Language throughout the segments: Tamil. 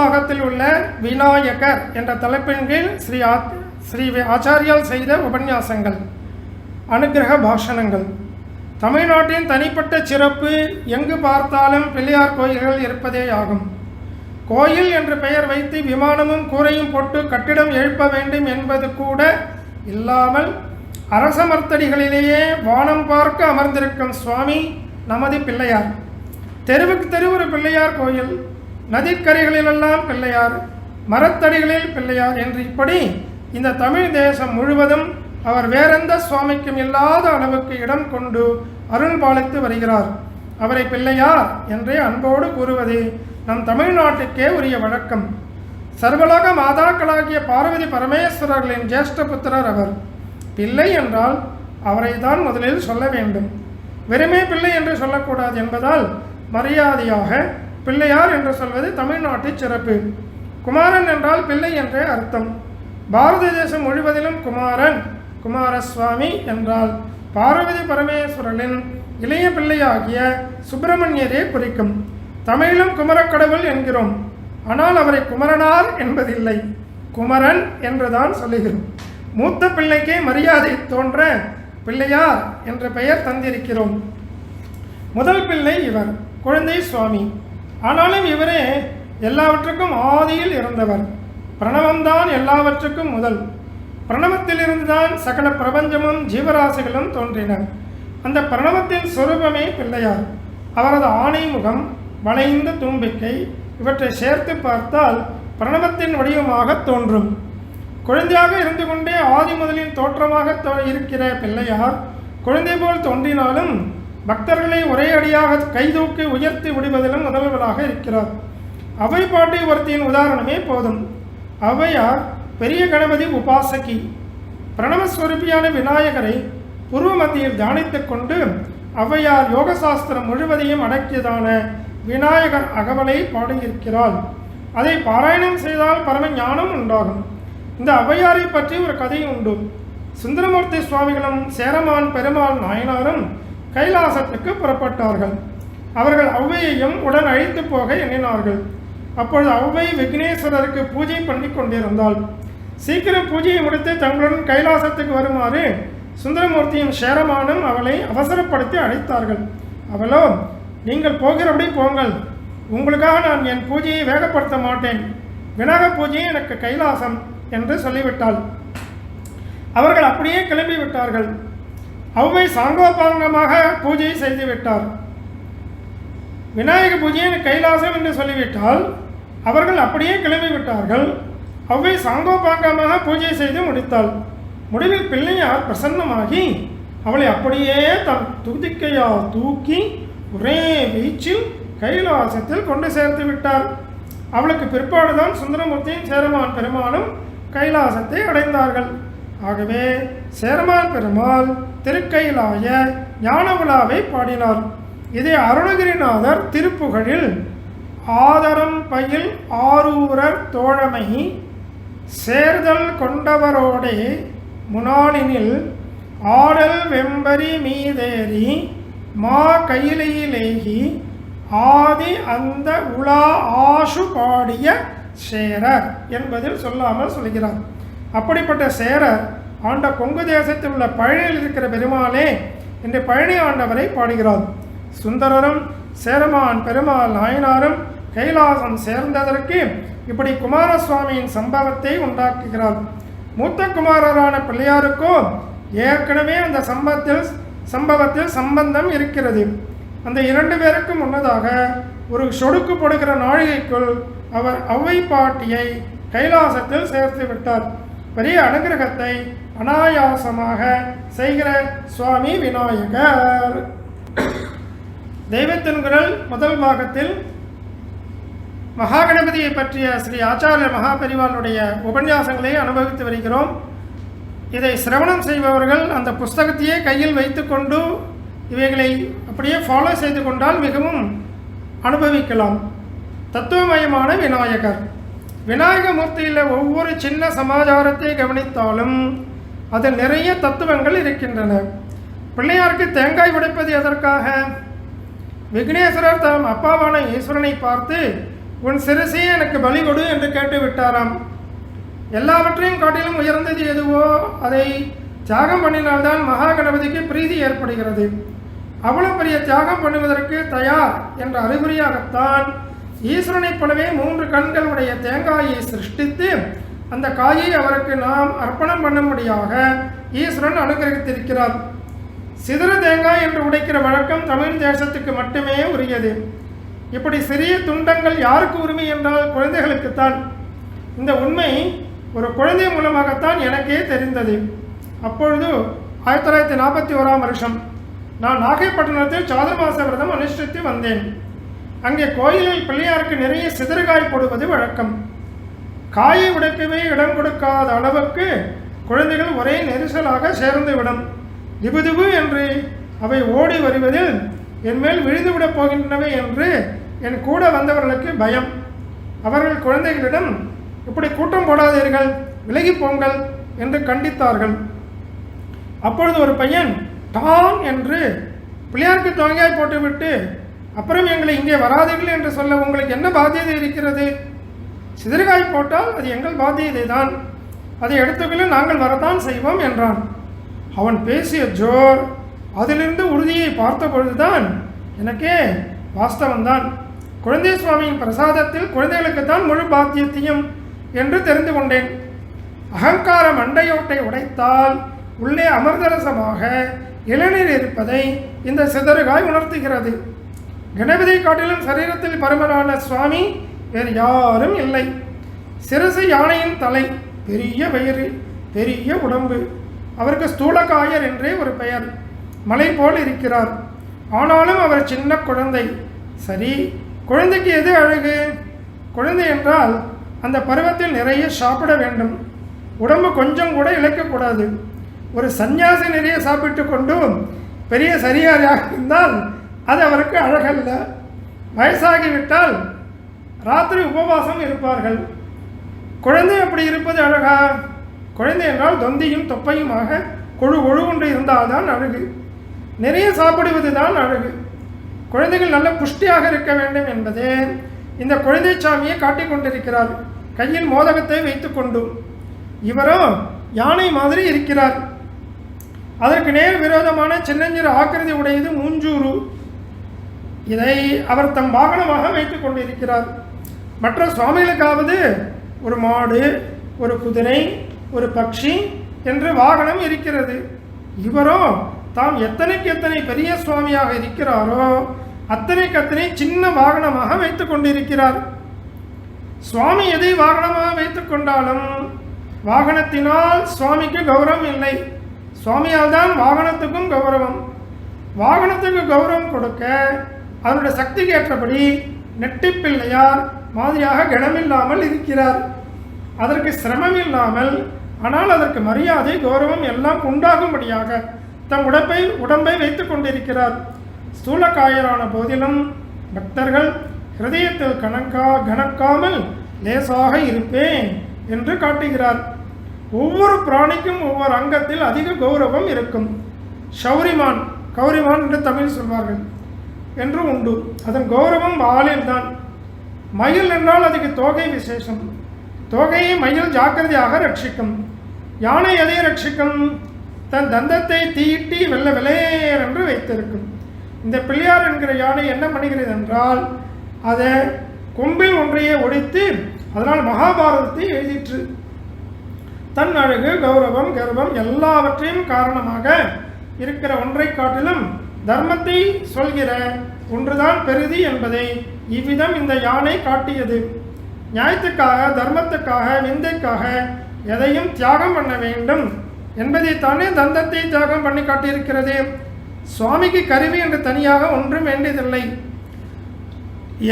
பாகத்தில் உள்ள விநாயகர் என்ற தலைப்பின் கீழ் ஸ்ரீ ஆச்சாரியால் செய்த உபன்யாசங்கள், அனுக்கிரக பாஷணங்கள். தமிழ்நாட்டின் தனிப்பட்ட சிறப்பு எங்கு பார்த்தாலும் பிள்ளையார் கோயில்கள் இருப்பதே ஆகும். கோயில் என்று பெயர் வைத்து விமானமும் கூரையும் போட்டு கட்டிடம் எழுப்ப வேண்டும் என்பது கூட இல்லாமல் அரசமர்த்தடிகளிலேயே வானம் பார்க்க அமர்ந்திருக்கும் சுவாமி நமது பிள்ளையார். தெருவுக்கு தெரு ஒரு பிள்ளையார் கோயில், நதிக்கரைகளிலெல்லாம் பிள்ளையார், மரத்தடிகளில் பிள்ளையார் என்று இப்படி இந்த தமிழ் தேசம் முழுவதும் அவர் வேறெந்த சுவாமிக்கும் இல்லாத அளவுக்கு இடம் கொண்டு அருள் பாலித்து வருகிறார். அவரை பிள்ளையார் என்றே அன்போடு கூறுவது நம் தமிழ்நாட்டுக்கே உரிய வழக்கம். சர்வலோக மாதாக்களாகிய பார்வதி பரமேஸ்வரர்களின் ஜேஷ்ட புத்திரர் அவர். பிள்ளை என்றால் அவரை தான் முதலில் சொல்ல வேண்டும். வெறுமே பிள்ளை என்று சொல்லக்கூடாது என்பதால் மரியாதையாக பிள்ளையார் என்று சொல்வது தமிழ்நாட்டு சிறப்பு. குமாரன் என்றால் பிள்ளை என்றே அர்த்தம். பாரத தேசம் முழுவதிலும் குமாரன், குமாரசுவாமி என்றால் பார்வதி பரமேஸ்வரனின் இளைய பிள்ளையாகிய சுப்பிரமணியரே குறிக்கும். தமிழிலும் குமரக்கடவுள் என்கிறோம். ஆனால் அவரை குமரனார் என்பதில்லை, குமரன் என்றுதான் சொல்லுகிறோம். மூத்த பிள்ளைக்கே மரியாதை தோன்ற பிள்ளையார் என்ற பெயர் தந்திருக்கிறோம். முதல் பிள்ளை இவர், குழந்தை சுவாமி. ஆனாலும் இவரே எல்லாவற்றுக்கும் ஆதியில் இருந்தவர். பிரணவம்தான் எல்லாவற்றுக்கும் முதல். பிரணவத்திலிருந்துதான் சகல பிரபஞ்சமும் ஜீவராசிகளும் தோன்றின. அந்த பிரணவத்தின் சொரூபமே பிள்ளையார். அவரது ஆணைமுகம், வளைந்த தும்பிக்கை இவற்றை சேர்த்து பார்த்தால் பிரணவத்தின் வடிவமாக தோன்றும். குழந்தையாக இருந்து கொண்டே ஆதி முதலின் தோற்றமாக இருக்கிற பிள்ளையார் குழந்தை போல் தோன்றினாலும் பக்தர்களை ஒரே அடியாக கைதூக்கி உயர்த்தி விடுவதிலும் முதல்வராக இருக்கிறார். அவை பாட்டி ஒருத்தியின் உதாரணமே போதும். ஔவையார் பெரிய கணபதி உபாசகி. பிரணவஸ்வரூபியான விநாயகரை பூர்வ மத்தியில் தியானித்துக் கொண்டு ஔவையார் யோகசாஸ்திரம் முழுவதையும் அடக்கியதான விநாயகர் அகவலை பாடியிருக்கிறாள். அதை பாராயணம் செய்தால் பரம ஞானம் உண்டாகும். இந்த ஔவையாரை பற்றி ஒரு கதை உண்டு. சுந்தரமூர்த்தி சுவாமிகளும் சேரமான் பெருமாள் நாயனாரும் கைலாசத்துக்கு புறப்பட்டார்கள். அவர்கள் ஔவையையும் உடன் அழைத்து போக எண்ணினார்கள். அப்பொழுது ஔவை விக்னேஸ்வரருக்கு பூஜை பண்ணி கொண்டிருந்தாள். சீக்கிரம் பூஜையை முடித்து தங்களுடன் கைலாசத்துக்கு வருமாறு சுந்தரமூர்த்தியும் சேரமானும் அவளை அவசரப்படுத்தி அழைத்தார்கள். அவளோ, நீங்கள் போகிறபடி போங்கள், உங்களுக்காக நான் என் பூஜையை வேகப்படுத்த மாட்டேன், விநாயகர் பூஜையை எனக்கு கைலாசம் என்று சொல்லிவிட்டாள். அவர்கள் அப்படியே கிளம்பிவிட்டார்கள். ஔவை சாங்கோபாங்கமாக பூஜை செய்துவிட்டார். விநாயகர் பூஜையை எனக்கு கைலாசம் என்று சொல்லிவிட்டால் அவர்கள் அப்படியே கிளம்பிவிட்டார்கள். ஔவை சாங்கோபாங்கமாக பூஜை செய்து முடித்தாள். முடிவில் பிள்ளையார் பிரசன்னமாகி அவளை அப்படியே தன் துதிக்கையால் தூக்கி ஒரே வீச்சில் கைலாசத்தில் கொண்டு சேர்த்து விட்டார். அவளுக்கு பிற்பாடுதான் சுந்தரமூர்த்தியும் சேரமான் பெருமாளும் கைலாசத்தை அடைந்தார்கள். ஆகவே சேரமான் பெருமாள் திருக்கைலாய ஞான விழாவை பாடினார். இதை அருணகிரிநாதர் திருப்புகழில் ஆதரம் பயில் ஆரூரர் தோழமை சேர்தல் கொண்டவரோடே முனாளினில் ஆடல் வெம்பரி மீதேறி மா கையிலேகி ஆதி அந்த உலா ஆசு பாடிய சேரர் என்பதில் சொல்லாமல் சொல்கிறார். அப்படிப்பட்ட சேரர் ஆண்ட கொங்கு தேசத்தில் உள்ள பழனியில் இருக்கிற பெருமாளே என்று பழனி ஆண்டவரை பாடுகிறார். சுந்தரரும் சேரமான் பெருமாள் நாயனாரும் கைலாசம் சேர்ந்ததற்கு இப்படி குமாரசுவாமியின் சம்பவத்தை உண்டாக்குகிறார். மூத்த குமாரரான பிள்ளையாருக்கோ ஏற்கனவே அந்த சம்பவத்தில் சம்பந்தம் இருக்கிறது. அந்த இரண்டு பேருக்கும் முன்னதாக ஒரு சொடுக்கு போடுகிற நாழிகைக்குள் அவர் ஔவை பாட்டியை கைலாசத்தில் சேர்த்து விட்டார். பெரிய அனுகிரகத்தை அனாயாசமாக செய்கிற சுவாமி விநாயகர். தெய்வத்தின் குரல் முதல் பாகத்தில் மகாகணபதியை பற்றிய ஸ்ரீ ஆச்சாரிய மகாபெரிவாளுடைய உபன்யாசங்களை அனுபவித்து வருகிறோம். இதை சிரவணம் செய்பவர்கள் அந்த புஸ்தகத்தையே கையில் வைத்துக்கொண்டு இவைகளை அப்படியே ஃபாலோ செய்து கொண்டால் மிகவும் அனுபவிக்கலாம். தத்துவமயமான விநாயகர். விநாயக மூர்த்தியில் ஒவ்வொரு சின்ன சமாச்சாரத்தை கவனித்தாலும் அதில் நிறைய தத்துவங்கள் இருக்கின்றன. பிள்ளையாருக்கு தேங்காய் உடைப்பது எதற்காக? விக்னேஸ்வரர் தம் அப்பாவான ஈஸ்வரனை பார்த்து உன் சிரசையே எனக்கு பலி கொடு என்று கேட்டு விட்டாராம். எல்லாவற்றையும் காட்டிலும் உயர்ந்தது எதுவோ அதை தியாகம் பண்ணினால்தான் மகா கணபதிக்கு பிரீதி ஏற்படுகிறது. அவ்வளவு பெரிய தியாகம் பண்ணுவதற்கு தயார் என்ற அறிகுறியாகத்தான் ஈஸ்வரனைப் போலவே 3 கண்கள் உடைய தேங்காயை சிருஷ்டித்து அந்த காயை அவருக்கு நாம் அர்ப்பணம் பண்ணும்படியாக ஈஸ்வரன் அனுகிரகித்திருக்கிறார். சிதற தேங்காய் என்று உடைக்கிற வழக்கம் தமிழ் தேசத்துக்கு மட்டுமே உரியது. இப்படி சிறிய துண்டங்கள் யாருக்கு உரிமை என்றால் குழந்தைகளுக்குத்தான். இந்த உண்மை ஒரு குழந்தை மூலமாகத்தான் எனக்கே தெரிந்தது. அப்பொழுது 1941ஆம் வருஷம் நான் நாகைப்பட்டினத்தில் சாதுர்மாச விரதம் அனுஷ்டித்து வந்தேன். அங்கே கோயிலில் பிள்ளையாருக்கு நிறைய சிதறுகாய் போடுவது வழக்கம். காயை உடைக்கவே இடம் கொடுக்காத அளவுக்கு குழந்தைகள் ஒரே நெரிசலாக சேர்ந்துவிடும். திபுதிபு என்று அவை ஓடி வருவதில் என் மேல் விழுந்துவிடப் போகின்றனவே என்று என் கூட வந்தவர்களுக்கு பயம். அவர்கள் குழந்தைகளிடம் இப்படி கூட்டம் போடாதீர்கள், விலகி போங்கள் என்று கண்டித்தார்கள். அப்பொழுது ஒரு பையன் டான் என்று பிள்ளையாருக்கு தேங்காய் போட்டுவிட்டு அப்புறம் எங்களை இங்கே வராதீர்கள் என்று சொல்ல உங்களுக்கு என்ன பாத்தியதை இருக்கிறது? சிதறுகாய் போட்டால் அது எங்கள் பாத்தியதை தான், அதை எடுத்துக்கொள்ள நாங்கள் வரத்தான் செய்வோம் என்றான். அவன் பேசிய ஜோர், அதிலிருந்து உறுதியை பார்த்த பொழுதுதான் எனக்கே வாஸ்தவம்தான். குழந்தை சுவாமியின் பிரசாதத்தில் குழந்தைகளுக்குத்தான் முழு பாத்தியத்தையும் என்று தெரிந்து கொண்டேன். அகங்கார மண்டையோட்டை உடைத்தால் உள்ளே அமிர்தரசமாக இளநீர் இருப்பதை இந்த சிதறுகாய் உணர்த்துகிறது. கணபதியை காட்டிலும் சரீரத்தில் பருமனான சுவாமி வேறு யாரும் இல்லை. சிரசு யானையின் தலை, பெரிய வயிறு, பெரிய உடம்பு. அவருக்கு ஸ்தூலகாயர் என்றே ஒரு பெயர். மலை போல் இருக்கிறார். ஆனாலும் அவர் சின்ன குழந்தை. சரி, குழந்தைக்கு எது அழகு? குழந்தை என்றால் அந்த பருவத்தில் நிறைய சாப்பிட வேண்டும். உடம்பு கொஞ்சம் கூட இழைக்கக்கூடாது. ஒரு சன்னியாசி நிறைய சாப்பிட்டு கொண்டும் பெரிய சரியாரியாக இருந்தால் அது அவருக்கு அழகல்ல. வயசாகிவிட்டால் ராத்திரி உபவாசம் இருப்பார்கள். குழந்தை அப்படி இருப்பது அழகா? குழந்தை என்றால் தொந்தியும் தொப்பையுமாக கொழு கொழு கொண்டு இருந்தால்தான் அழகு. நிறைய சாப்பிடுவது தான் அழகு. குழந்தைகள் நல்ல புஷ்டியாக இருக்க வேண்டும் என்பதே இந்த குழந்தை சாமியை காட்டிக் கொண்டிருக்கிறார், கையில் மோதகத்தை வைத்துக்கொண்டு. இவரோ யானை மாதிரி இருக்கிறார். அதற்கு நேர் விரோதமான சின்னஞ்சிறு ஆக்கிரதி உடையது மூஞ்சூறு. இதை அவர் தம் வாகனமாக வைத்துக் கொண்டிருக்கிறார். மற்ற சுவாமிகளுக்காவது ஒரு மாடு, ஒரு குதிரை, ஒரு பக்ஷி என்று வாகனம் இருக்கிறது. இவரோ தாம் எத்தனைக்கு எத்தனை பெரிய சுவாமியாக இருக்கிறாரோ அத்தனைக்கு அத்தனை சின்ன வாகனமாக வைத்துக் கொண்டிருக்கிறார். சுவாமி எதை வாகனமாக வைத்துக் கொண்டாலும் வாகனத்தினால் சுவாமிக்கு கௌரவம் இல்லை. சுவாமியால் தான் வாகனத்துக்கும் கௌரவம். வாகனத்துக்கு கௌரவம் கொடுக்க அதனுடைய சக்திக்கு ஏற்றபடி நெட்டிப்பிள்ளையார் மாதிரியாக கனமில்லாமல் இருக்கிறார். அதற்கு சிரமம் இல்லாமல், ஆனால் அதற்கு மரியாதை கௌரவம் எல்லாம் உண்டாகும்படியாக தம் உடம்பை வைத்துக் கொண்டிருக்கிறார். ஸ்தூலக்காயரான போதிலும் பக்தர்கள் ஹிருதயத்தில் கணக்காமல் லேசாக இருப்பேன் என்று காட்டுகிறார். ஒவ்வொரு பிராணிக்கும் ஒவ்வொரு அங்கத்தில் அதிக கௌரவம் இருக்கும். கௌரிமான் என்று தமிழ் சொல்வார்கள் என்று உண்டு. அதன் கௌரவம் வாலில் தான். மயில் என்றால் அதுக்கு தோகை விசேஷம். தோகையை மயில் ஜாக்கிரதையாக ரட்சிக்கும். யானை எதை ரட்சிக்கும்? தன் தந்தத்தை தீட்டி வெள்ள வெளையர் என்று வைத்திருக்கும். இந்த பிள்ளையார் என்கிற யானை என்ன பண்ணுகிறது என்றால் அதை கொம்பில் ஒன்றையே ஒடித்து அதனால் மகாபாரதத்தை எழுதிற்று. தன் அழகு, கௌரவம், கர்வம் எல்லாவற்றையும் காரணமாக இருக்கிற ஒன்றை காட்டிலும் தர்மத்தை சொல்கிற ஒன்றுதான் பெரிது என்பதை இவ்விதம் இந்த யானை காட்டியது. நியாயத்துக்காக, தர்மத்துக்காக, விந்தைக்காக எதையும் தியாகம் பண்ண வேண்டும் என்பதைத்தானே தந்தத்தை தியாகம் பண்ணி காட்டியிருக்கிறது. சுவாமிக்கு கருவி என்று தனியாக ஒன்றும் வேண்டியதில்லை.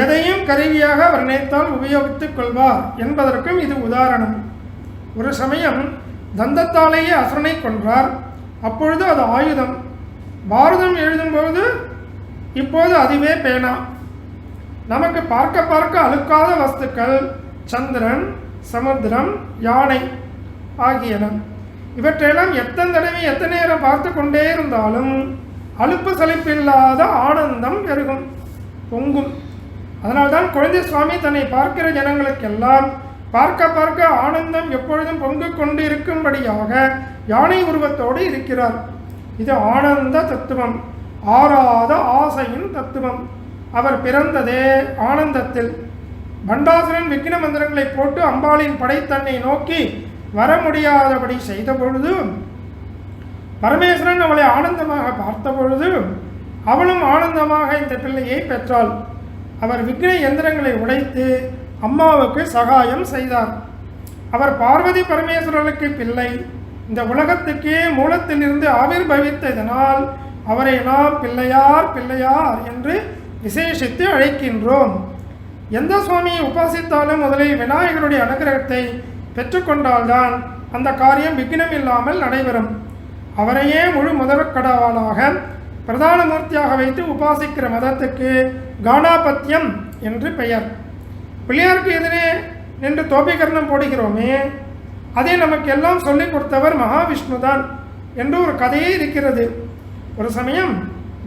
எதையும் கருவியாக அவர் நினைத்தால் உபயோகித்துக் கொள்வார் என்பதற்கும் இது உதாரணம். ஒரு சமயம் தந்தத்தாலேயே அசுரனை கொன்றார். அப்பொழுது அது ஆயுதம். பாரதம் எழுதும்போது இப்போது அதுவே பேனா. நமக்கு பார்க்க அழுக்காத வஸ்துக்கள் சந்திரன், சமுத்திரம், யானை ஆகியன. இவற்றையெல்லாம் எத்தனை தடவை எத்தனை நேரம் பார்த்து கொண்டே இருந்தாலும் அலுப்பு சலிப்பில்லாத ஆனந்தம் பெருகும், பொங்கும். அதனால்தான் குழந்தை சுவாமி தன்னை பார்க்கிற ஜனங்களுக்கெல்லாம் பார்க்க பார்க்க ஆனந்தம் எப்பொழுதும் பொங்கு கொண்டு இருக்கும்படியாக யானை உருவத்தோடு இருக்கிறார். இது ஆனந்த தத்துவம், ஆறாத ஆசையின் தத்துவம். அவர் பிறந்ததே ஆனந்தத்தில். பண்டாசுரன் விக்ன மந்திரங்களை போட்டு அம்பாளின் படை தன்னை நோக்கி வர முடியாதபடி செய்த பொழுது பரமேஸ்வரன் அவளை ஆனந்தமாக பார்த்த பொழுது அவளும் ஆனந்தமாக இந்த பிள்ளையை பெற்றாள். அவர் விக்ன எந்திரங்களை உடைத்து அம்மாவுக்கு சகாயம் செய்தார். அவர் பார்வதி பரமேஸ்வரனுக்கு பிள்ளை. இந்த உலகத்துக்கே மூலத்திலிருந்து ஆவிர்பவித்ததனால் அவரை நாம் பிள்ளையார் பிள்ளையார் என்று விசேஷித்து அழைக்கின்றோம். எந்த சுவாமியை உபாசித்தாலும் முதலில் விநாயகருடைய அனுகிரகத்தை பெற்றுக்கொண்டால்தான் அந்த காரியம் விக்னம் இல்லாமல் நடைபெறும். அவரையே முழு முதற்கடவுளாக பிரதான மூர்த்தியாக வைத்து உபாசிக்கிற மதத்துக்கு கானாபத்தியம் என்று பெயர். பிள்ளையாருக்கு எதிரே நின்று தோபிகரணம் போடுகிறோமே, அதை நமக்கு எல்லாம் சொல்லிக் கொடுத்தவர் மகாவிஷ்ணு தான் என்று ஒரு கதையே இருக்கிறது. ஒரு சமயம்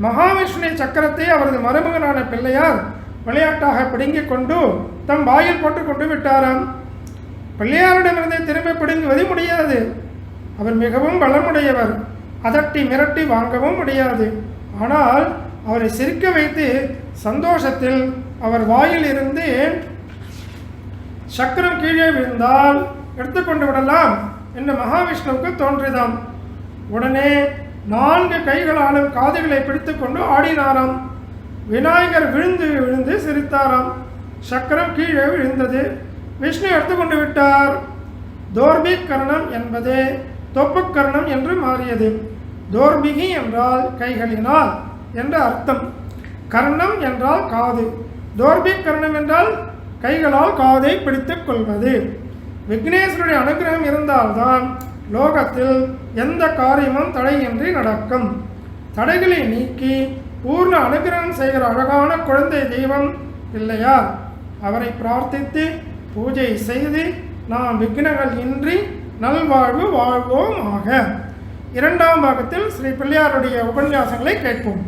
மகாவிஷ்ணு சக்கரத்தை அவரது மருமகனான பிள்ளையார் விளையாட்டாக பிடுங்கிக் கொண்டு தம் வாயில் போட்டு கொண்டு விட்டாராம். பிள்ளையாரிடமிருந்து திரும்ப பிடுங்குவது முடியாது. அவர் மிகவும் பலமுடையவர். அதட்டி மிரட்டி வாங்கவும் முடியாது. ஆனால் அவரை சிரிக்க வைத்து சந்தோஷத்தில் அவர் வாயில் இருந்து சக்கரம் கீழே விழுந்தால் எடுத்துக்கொண்டு விடலாம் என்று மகாவிஷ்ணுவுக்கு தோன்றியதாம். உடனே 4 கைகளாலும் காதுகளை பிடித்து கொண்டு ஆடினாராம். விநாயகர் விழுந்து விழுந்து சிரித்தாராம். சக்கரம் கீழே விழுந்தது. விஷ்ணு எடுத்துக்கொண்டு விட்டார். தோர்பிக் கர்ணம் என்பது தொப்புக் கர்ணம் என்று மாறியது. தோர்பிகி என்றால் கைகளினால் என்ற அர்த்தம். கர்ணம் என்றால் காது. தோர்பிக் கர்ணம் என்றால் கைகளால் காதை பிடித்துக் கொள்வது. விக்னேஸ்வருடைய அனுகிரகம் இருந்தால்தான் லோகத்தில் எந்த காரியமும் தடையின்றி நடக்கும். தடைகளை நீக்கி பூர்ண அனுகிரகம் செய்கிற அழகான குழந்தை தெய்வம் பிள்ளையார். அவரை பிரார்த்தித்து பூஜை செய்து நாம் விக்னங்கள் இன்றி நல்வாழ்வு வாழ்வோம் ஆக. 2ஆம் பாகத்தில் ஸ்ரீ பிள்ளையாருடைய உபன்யாசங்களை கேட்போம்.